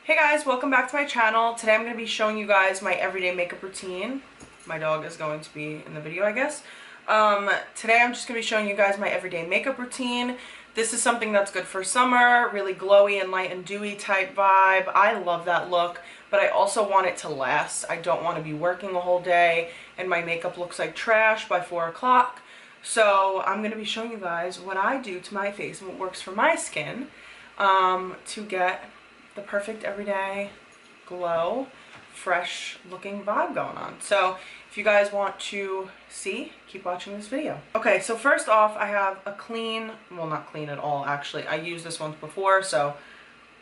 Hey guys, welcome back to my channel. Today I'm going to be showing you guys my everyday makeup routine. My dog is going to be in the video, I guess. Today I'm just going to be showing you guys my everyday makeup routine. This is something that's good for summer, really glowy and light and dewy type vibe. I love that look, but I also want it to last. I don't want to be working a whole day and my makeup looks like trash by 4 o'clock. So I'm going to be showing you guys what I do to my face and what works for my skin to get the perfect everyday glow, fresh looking vibe going on. So if you guys want to see, keep watching this video. Okay, so first off, I have a clean, well, not clean at all actually, I used this once before, so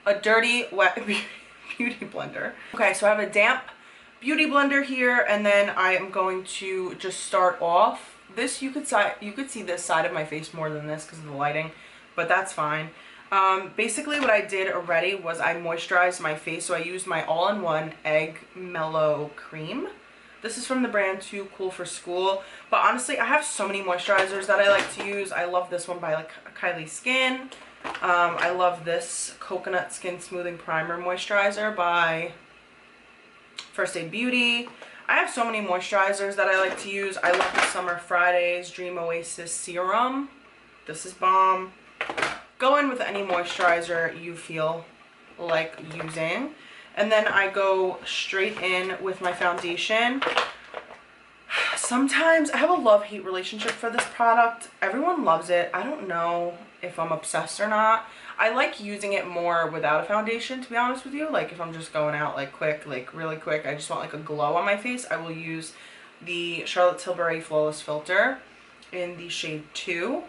a dirty wet beauty blender. Okay, so I have a damp beauty blender here, and then I am going to just start off this. You could see this side of my face more than this because of the lighting, but that's fine. Basically what I did already was I moisturized my face, so I used my all-in-one Egg Mellow Cream. This is from the brand Too Cool for School, but honestly I have so many moisturizers that I like to use. I love this one by like Kylie Skin. I love this Coconut Skin Smoothing Primer Moisturizer by First Aid Beauty. I have so many moisturizers that I like to use. I love the Summer Fridays Dream Oasis Serum. This is bomb. Go in with any moisturizer you feel like using. And then I go straight in with my foundation. Sometimes I have a love-hate relationship for this product. Everyone loves it. I don't know if I'm obsessed or not. I like using it more without a foundation, to be honest with you. Like if I'm just going out like quick, like really quick, I just want like a glow on my face, I will use the Charlotte Tilbury Flawless Filter in the shade 2.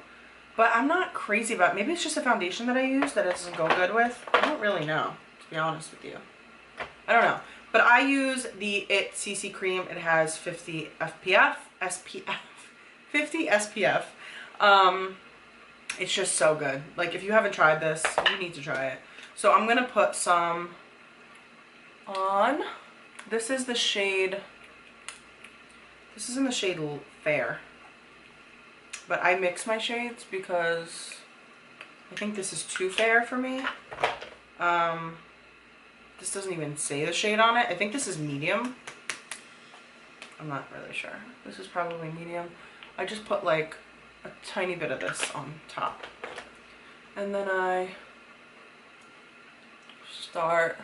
But I'm not crazy about it. Maybe it's just a foundation that I use that it doesn't go good with. I don't really know, to be honest with you. I don't know. But I use the It CC Cream. It has 50 SPF. It's just so good. Like if you haven't tried this, you need to try it. So I'm going to put some on. This is the shade, this is in the shade Fair. But I mix my shades because I think this is too fair for me. This doesn't even say the shade on it. I think this is medium. I'm not really sure. This is probably medium. I just put like a tiny bit of this on top. And then I start,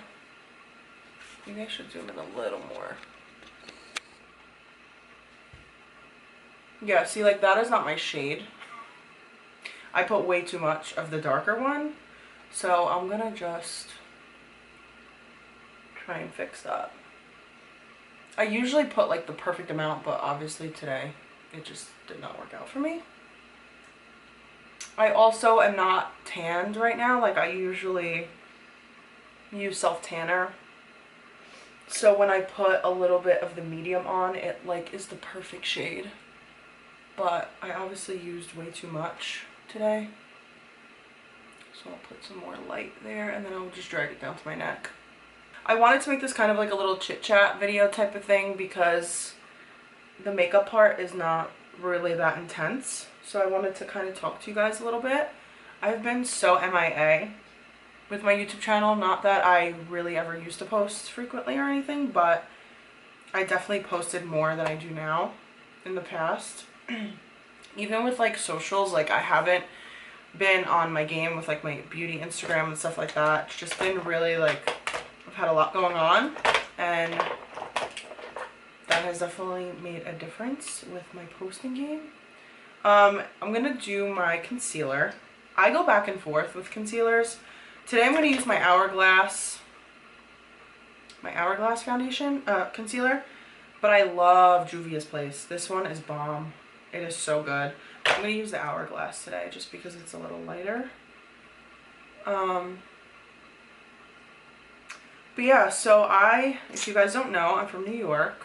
maybe I should zoom in a little more. Yeah, see, like that is not my shade. I put way too much of the darker one. So I'm gonna just try and fix that. I usually put like the perfect amount, but obviously today it just did not work out for me. I also am not tanned right now. Like I usually use self-tanner. So when I put a little bit of the medium on, it like is the perfect shade. But I obviously used way too much today. So I'll put some more light there and then I'll just drag it down to my neck. I wanted to make this kind of like a little chit chat video type of thing because the makeup part is not really that intense. So I wanted to kind of talk to you guys a little bit. I've been so MIA with my YouTube channel. Not that I really ever used to post frequently or anything, but I definitely posted more than I do now in the past. Even with like socials, like I haven't been on my game with like my beauty Instagram and stuff like that. It's just been really like, I've had a lot going on and that has definitely made a difference with my posting game. I'm gonna do my concealer. I go back and forth with concealers. Today I'm gonna use my Hourglass foundation, concealer, but I love Juvia's Place. This one is bomb. It is so good. I'm going to use the Hourglass today just because it's a little lighter. But yeah, so if you guys don't know, I'm from New York.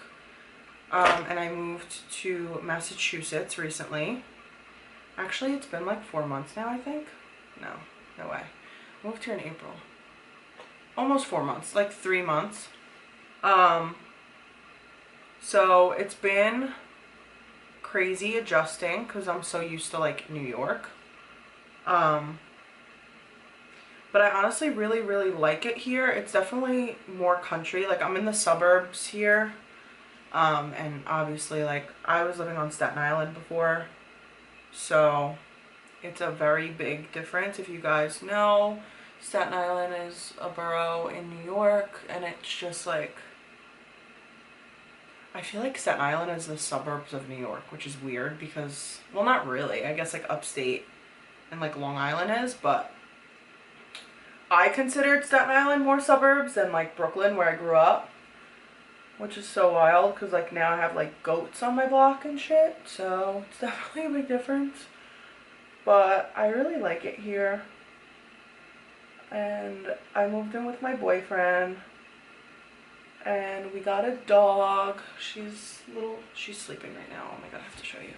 And I moved to Massachusetts recently. Actually, it's been like 4 months now, I think. No way. I moved here in April. Almost 4 months, like 3 months. So it's been crazy adjusting because I'm so used to like New York. But I honestly really like it here. It's definitely more country. Like, I'm in the suburbs here. And obviously, like, I was living on Staten Island before. So, it's a very big difference. If you guys know, Staten Island is a borough in New York. And it's just like, I feel like Staten Island is the suburbs of New York, which is weird because, well, not really. I guess, like, upstate and, like, Long Island is, but I considered Staten Island more suburbs than, like, Brooklyn, where I grew up, which is so wild because, like, now I have, like, goats on my block and shit, so it's definitely a big difference. But I really like it here, and I moved in with my boyfriend, and we got a dog. She's sleeping right now. Oh my god, I have to show you.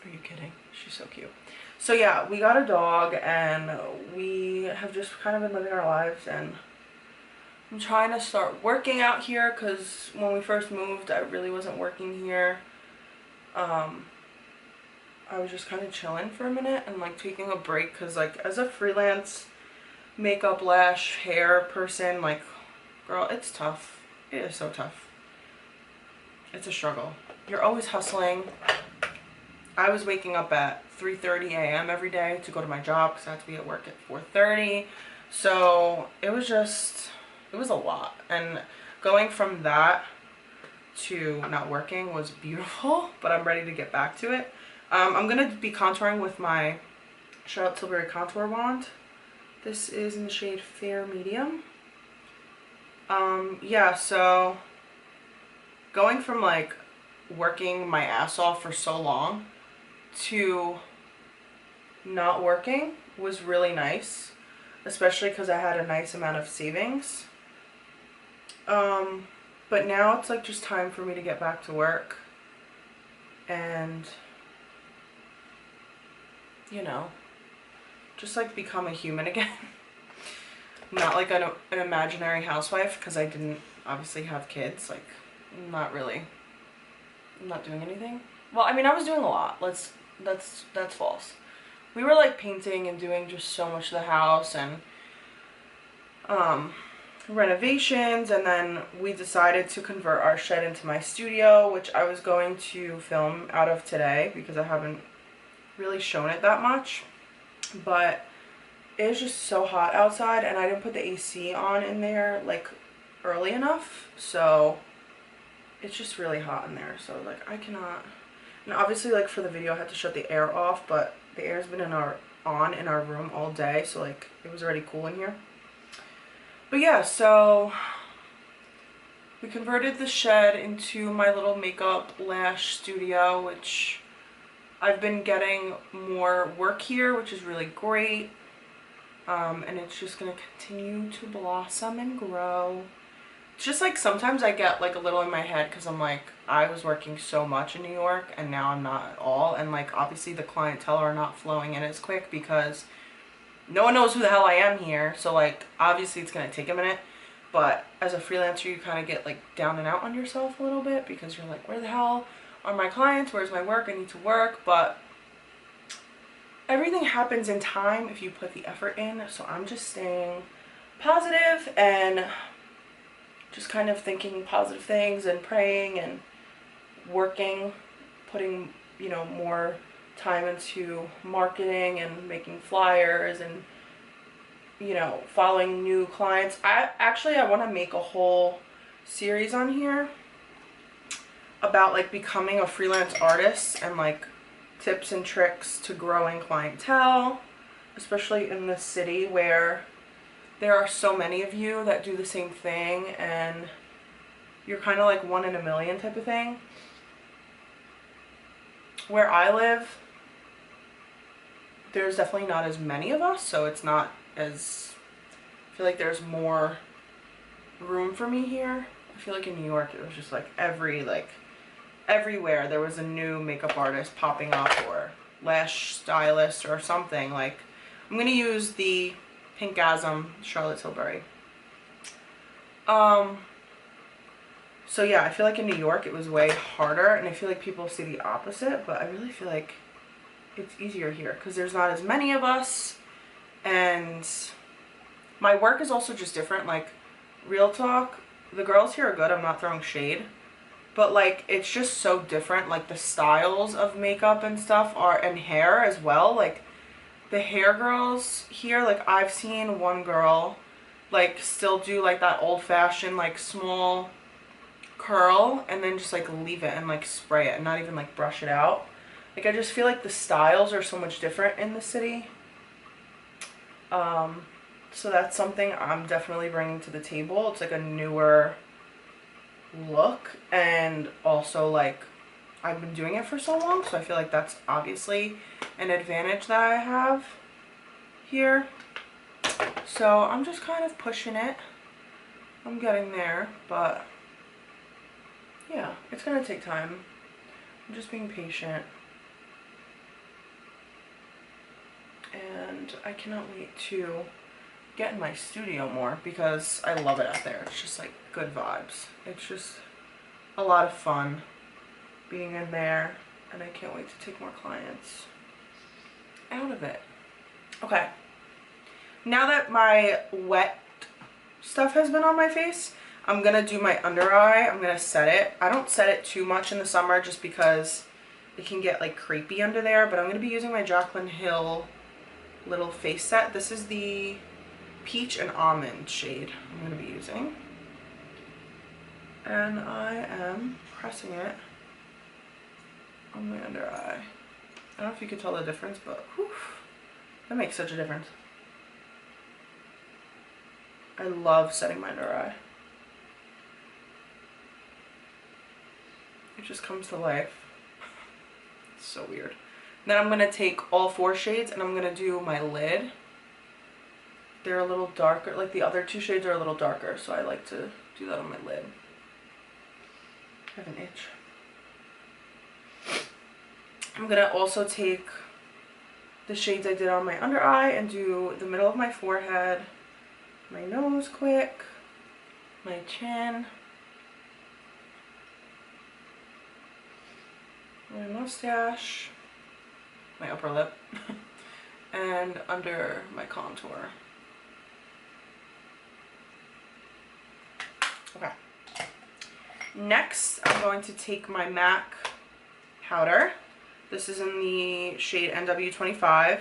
Are you kidding? She's so cute. So yeah, we got a dog, and we have just kind of been living our lives, and I'm trying to start working out here because when we first moved, I really wasn't working here. I was just kind of chilling for a minute and, like, taking a break because, like, as a freelance makeup, lash, hair person, like, girl, it's tough. It is so tough. It's a struggle. You're always hustling. I was waking up at 3:30 a.m. every day to go to my job because I had to be at work at 4:30. So it was a lot. And going from that to not working was beautiful, but I'm ready to get back to it. I'm going to be contouring with my Charlotte Tilbury contour wand. This is in the shade Fair Medium. Yeah, so going from, like, working my ass off for so long to not working was really nice, especially because I had a nice amount of savings. But now it's, like, just time for me to get back to work and, you know, just, like, become a human again. Not like an imaginary housewife, because I didn't obviously have kids. Like, I'm not doing anything. Well, I mean, I was doing a lot. That's false. We were, like, painting and doing just so much of the house and renovations, and then we decided to convert our shed into my studio, which I was going to film out of today because I haven't really shown it that much. But it was just so hot outside, and I didn't put the AC on in there, like, early enough, so it's just really hot in there. So, like, I cannot. And obviously, like, for the video I had to shut the air off, but the air's been on in our room all day, so, like, it was already cool in here. But yeah, so we converted the shed into my little makeup lash studio, which I've been getting more work here, which is really great. And it's just going to continue to blossom and grow. It's just, like, sometimes I get, like, a little in my head because I'm like, I was working so much in New York and now I'm not at all. And, like, obviously the clientele are not flowing in as quick because no one knows who the hell I am here. So, like, obviously it's going to take a minute. But as a freelancer, you kind of get, like, down and out on yourself a little bit because you're like, where the hell are my clients? Where's my work? I need to work. But everything happens in time if you put the effort in. So I'm just staying positive and just kind of thinking positive things and praying and working, putting, you know, more time into marketing and making flyers and, you know, following new clients. I want to make a whole series on here about, like, becoming a freelance artist and, like, tips and tricks to growing clientele, especially in this city where there are so many of you that do the same thing and you're kind of like one in a million type of thing. Where I live, there's definitely not as many of us, so it's not as, I feel like there's more room for me here. I feel like in New York it was just like everywhere there was a new makeup artist popping up or lash stylist or something. Like, I'm gonna use the Pinkgasm Charlotte Tilbury. So yeah, I feel like in New York it was way harder, and I feel like people see the opposite, but I really feel like it's easier here because there's not as many of us, And my work is also just different. Like, real talk, the girls here are good. I'm not throwing shade. But, like, it's just so different. Like, the styles of makeup and stuff are, and hair as well. Like, the hair girls here, like, I've seen one girl, like, still do, like, that old-fashioned, like, small curl and then just, like, leave it and, like, spray it and not even, like, brush it out. Like, I just feel like the styles are so much different in the city. So that's something I'm definitely bringing to the table. It's, like, a newer look, and also, like, I've been doing it for so long, so I feel like that's obviously an advantage that I have here. So I'm just kind of pushing it. I'm getting there, but yeah, it's gonna take time. I'm just being patient, and I cannot wait to get in my studio more because I love it out there. It's just like good vibes. It's just a lot of fun being in there, and I can't wait to take more clients out of it. Okay, now that my wet stuff has been on my face, I'm gonna do my under eye. I'm gonna set it. I don't set it too much in the summer just because it can get like creepy under there, but I'm gonna be using my Jaclyn Hill little face set. This is the peach and almond shade I'm gonna be using, and I am pressing it on my under eye. I don't know if you could tell the difference, but whew, that makes such a difference. I love setting my under eye. It just comes to life. It's so weird. Then I'm gonna take all 4 shades and I'm gonna do my lid. They're a little darker, like the other 2 shades are a little darker, so I like to do that on my lid. I have an itch. I'm gonna also take the shades I did on my under eye and do the middle of my forehead, my nose quick, my chin, my mustache, my upper lip, and under my contour. Okay. Next, I'm going to take my MAC powder. This is in the shade NW25.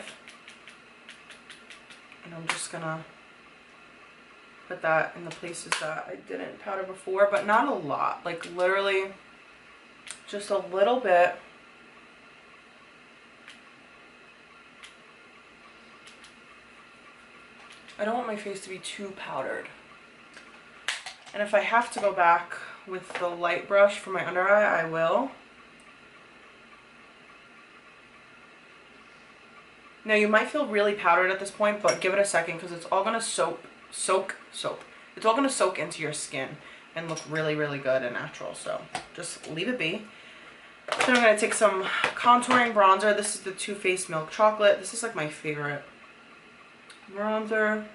And I'm just gonna put that in the places that I didn't powder before, but not a lot. Like, literally just a little bit. I don't want my face to be too powdered. And if I have to go back with the light brush for my under eye, I will. Now, you might feel really powdered at this point, but give it a second because it's all going to soak. It's all going to soak into your skin and look really, really good and natural. So just leave it be. Then I'm going to take some contouring bronzer. This is the Too Faced Milk Chocolate. This is like my favorite bronzer.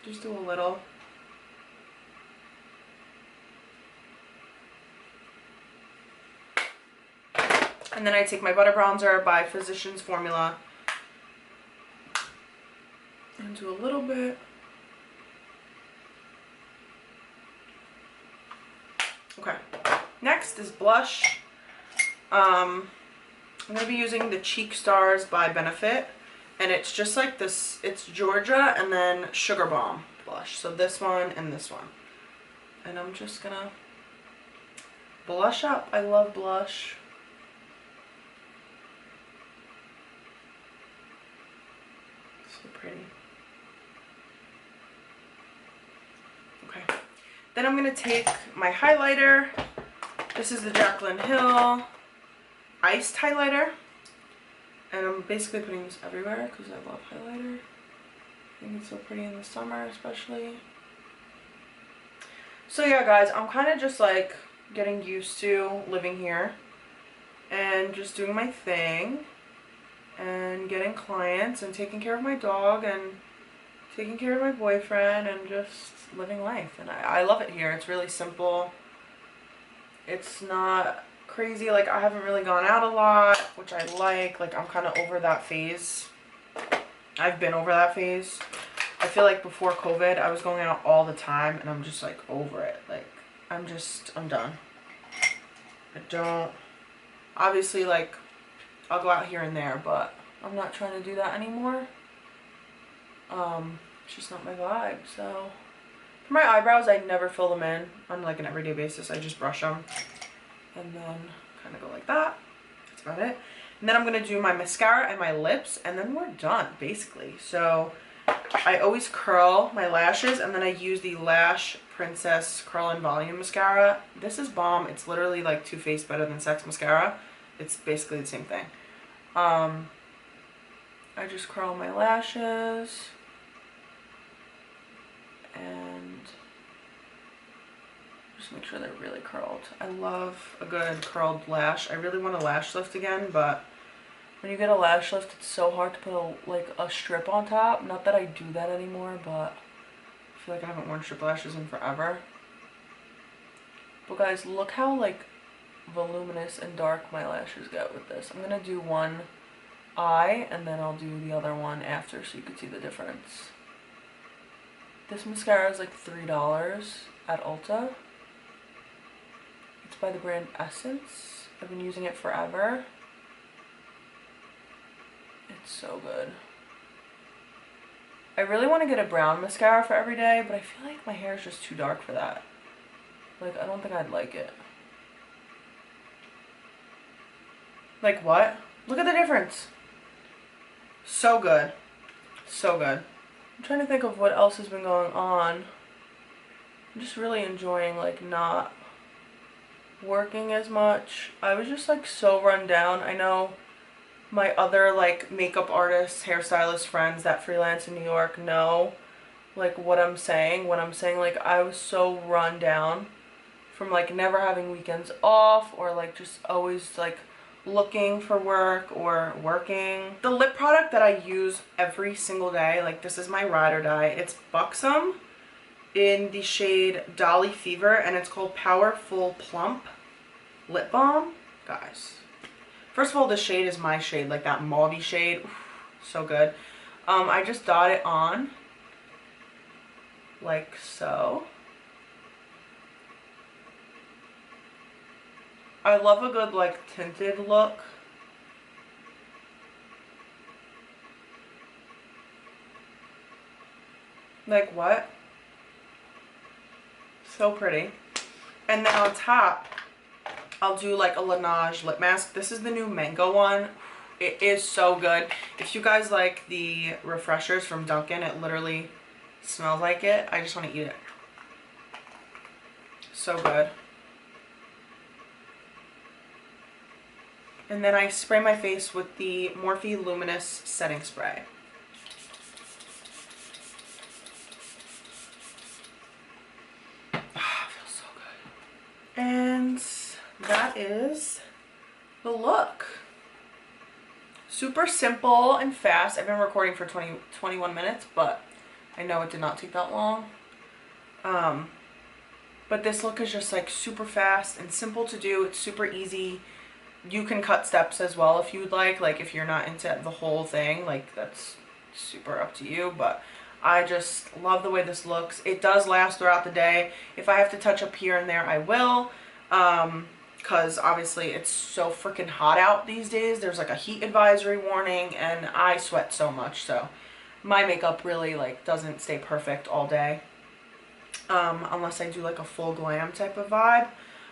Just do a little. And then I take my Butter Bronzer by Physicians Formula and do a little bit. Okay, next is blush. I'm going to be using the Cheek Stars by Benefit, and it's just like this, it's Georgia and then Sugar Bomb blush. So this one and this one. And I'm just going to blush up. I love blush. So pretty. Okay. Then I'm going to take my highlighter. This is the Jaclyn Hill Iced Highlighter. And I'm basically putting this everywhere because I love highlighter. I think it's so pretty in the summer especially. So yeah, guys, I'm kind of just like getting used to living here and just doing my thing and getting clients and taking care of my dog and taking care of my boyfriend and just living life. And I love it here. It's really simple. It's not crazy. Like, I haven't really gone out a lot, which I like. Like, I'm kind of over that phase. I've been over that phase. I feel like before COVID, I was going out all the time, and I'm just like over it. Like, I'm done. I don't, obviously, like, I'll go out here and there, but I'm not trying to do that anymore. It's just not my vibe. So for my eyebrows, I never fill them in on like an everyday basis. I just brush them and then kind of go like that. That's about it. And then I'm gonna do my mascara and my lips, and then we're done basically. So I always curl my lashes, and then I use the Lash Princess Curl and Volume Mascara. This is bomb. It's literally like Too Faced Better Than Sex mascara. It's basically the same thing. I just curl my lashes and just make sure they're really curled. I love a good curled lash. I really want a lash lift again, but when you get a lash lift, it's so hard to put a strip on top. Not that I do that anymore, but I feel like I haven't worn strip lashes in forever. But guys, look how like voluminous and dark my lashes get with this. I'm gonna do one eye and then I'll do the other one after so you can see the difference. This mascara is like $3 at Ulta. It's by the brand Essence. I've been using it forever. It's so good. I really want to get a brown mascara for every day, but I feel like my hair is just too dark for that. Like, I don't think I'd like it. Like what? Look at the difference. So good. So good. I'm trying to think of what else has been going on. I'm just really enjoying like not working as much. I was just like so run down. I know my other like makeup artists, hairstylist friends that freelance in New York know like what I'm saying when I'm saying like I was so run down from like never having weekends off or like just always like looking for work or working. The lip product that I use every single day, like this is my ride or die. It's Buxom in the shade Dolly Fever, and it's called Powerful Plump Lip Balm. Guys, first of all, this shade is my shade, like that mauve shade. Oof, so good. I just dot it on like so. I love a good like tinted look. Like what? So pretty. And then on top, I'll do like a Laneige lip mask. This is the new mango one. It is so good. If you guys like the refreshers from Dunkin', it literally smells like it. I just want to eat it. So good. And then I spray my face with the Morphe Luminous setting spray. Ah, feels so good. And that is the look. Super simple and fast. I've been recording for 21 minutes, but I know it did not take that long. But this look is just like super fast and simple to do. It's super easy. You can cut steps as well if you would like if you're not into the whole thing, like that's super up to you, but I just love the way this looks. It does last throughout the day. If I have to touch up here and there, I will, because obviously it's so freaking hot out these days. There's like a heat advisory warning, and I sweat so much, so my makeup really like doesn't stay perfect all day, unless I do like a full glam type of vibe.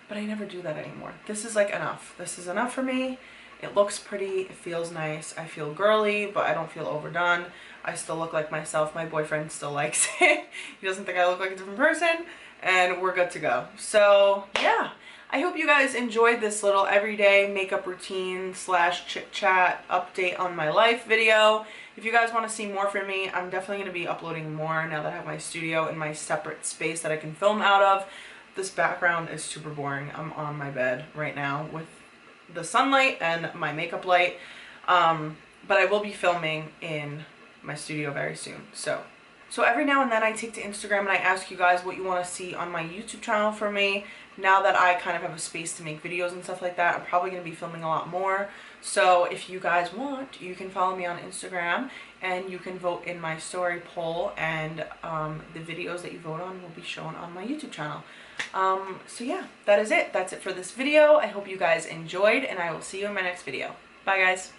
But I never do that anymore. This is like enough. This is enough for me. It looks pretty. It feels nice. I feel girly, but I don't feel overdone. I still look like myself. My boyfriend still likes it. He doesn't think I look like a different person. And we're good to go. So yeah, I hope you guys enjoyed this little everyday makeup routine / chit chat update on my life video. If you guys want to see more from me, I'm definitely going to be uploading more now that I have my studio in my separate space that I can film out of. This background is super boring. I'm on my bed right now with the sunlight and my makeup light. But I will be filming in my studio very soon. So every now and then I take to Instagram and I ask you guys what you want to see on my YouTube channel for me. Now that I kind of have a space to make videos and stuff like that, I'm probably going to be filming a lot more. So if you guys want, you can follow me on Instagram and you can vote in my story poll, and the videos that you vote on will be shown on my YouTube channel. So yeah, that is it. That's it for this video. I hope you guys enjoyed, and I will see you in my next video. Bye guys.